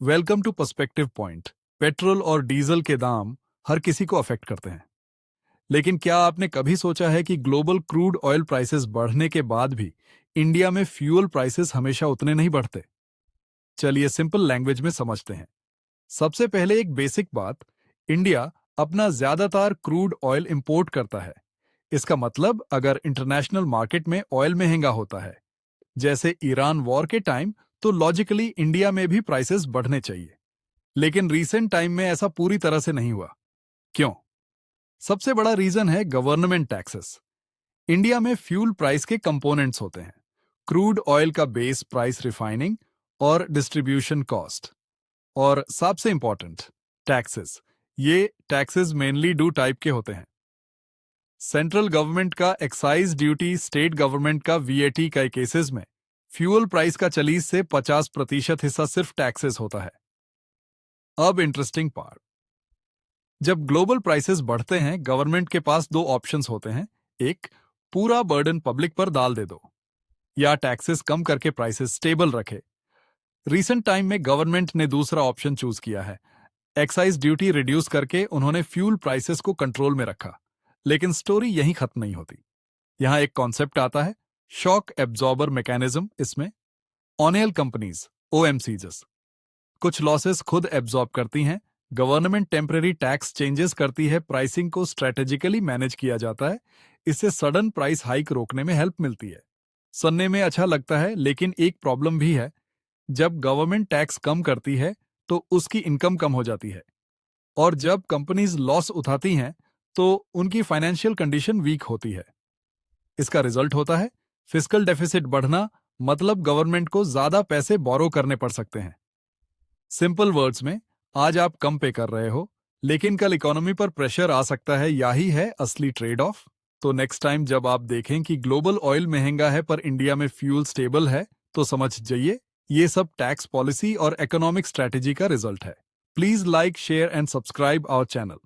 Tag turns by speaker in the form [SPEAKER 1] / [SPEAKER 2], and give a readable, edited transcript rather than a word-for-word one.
[SPEAKER 1] Welcome to perspective point. Petrol और diesel के दाम हर किसी को अफेक्ट करते हैं, लेकिन क्या आपने कभी सोचा है कि ग्लोबल क्रूड ऑयल प्राइसेस बढ़ने के बाद भी इंडिया में फ्यूल प्राइसेस हमेशा उतने नहीं बढ़ते? चलिए सिंपल लैंग्वेज में समझते हैं। सबसे पहले एक बेसिक बात, इंडिया अपना ज्यादातर क्रूड ऑयल इंपोर्ट करता है। इसका मतलब अगर इंटरनेशनल मार्केट में ऑयल महंगा होता है, जैसे ईरान वॉर के टाइम, तो लॉजिकली इंडिया में भी प्राइसेस बढ़ने चाहिए। लेकिन रीसेंट टाइम में ऐसा पूरी तरह से नहीं हुआ। क्यों? सबसे बड़ा रीजन है गवर्नमेंट टैक्सेस। इंडिया में फ्यूल प्राइस के कंपोनेंट्स होते हैं, क्रूड ऑयल का बेस प्राइस, रिफाइनिंग और डिस्ट्रीब्यूशन कॉस्ट, और सबसे इंपॉर्टेंट टैक्सेस। ये टैक्सेस मेनली दो टाइप के होते हैं। सेंट्रल गवर्नमेंट का एक्साइज ड्यूटी, स्टेट गवर्नमेंट का वीएटी। कई केसेस में फ्यूल प्राइस का 40 से 50% हिस्सा सिर्फ टैक्सेस होता है। अब इंटरेस्टिंग पार्ट, जब ग्लोबल प्राइसेस बढ़ते हैं, गवर्नमेंट के पास दो ऑप्शंस होते हैं। एक, पूरा बर्डन पब्लिक पर डाल दे दो, या टैक्सेस कम करके प्राइसेस स्टेबल रखे। रीसेंट टाइम में गवर्नमेंट ने दूसरा ऑप्शन चूज किया है। एक्साइज ड्यूटी रिड्यूस करके उन्होंने फ्यूल प्राइसेस को कंट्रोल में रखा। लेकिन स्टोरी यहीं खत्म नहीं होती। यहां एक कॉन्सेप्ट आता है, शॉक एब्जॉर्बर मैकेनिज्म। इसमें ऑनियल कंपनीज, ओएमसीज, कुछ लॉसेस खुद एब्जॉर्ब करती हैं। गवर्नमेंट टेम्परेरी टैक्स चेंजेस करती है, प्राइसिंग को स्ट्रेटेजिकली मैनेज किया जाता है। इससे सडन प्राइस हाइक रोकने में हेल्प मिलती है। सुनने में अच्छा लगता है, लेकिन एक प्रॉब्लम भी है। जब गवर्नमेंट टैक्स कम करती है तो उसकी इनकम कम हो जाती है, और जब कंपनीज लॉस उठाती हैं तो उनकी फाइनेंशियल कंडीशन वीक होती है। इसका रिजल्ट होता है फिस्कल डेफिसिट बढ़ना, मतलब गवर्नमेंट को ज्यादा पैसे बोरो करने पड़ सकते हैं। सिंपल वर्ड्स में, आज आप कम पे कर रहे हो, लेकिन कल इकोनॉमी पर प्रेशर आ सकता है। यही है असली ट्रेड ऑफ। तो नेक्स्ट टाइम जब आप देखें कि ग्लोबल ऑयल महंगा है पर इंडिया में फ्यूल स्टेबल है, तो समझ जाइए ये सब टैक्स पॉलिसी और इकोनॉमिक स्ट्रेटेजी का रिजल्ट है। Please like, share and subscribe our channel.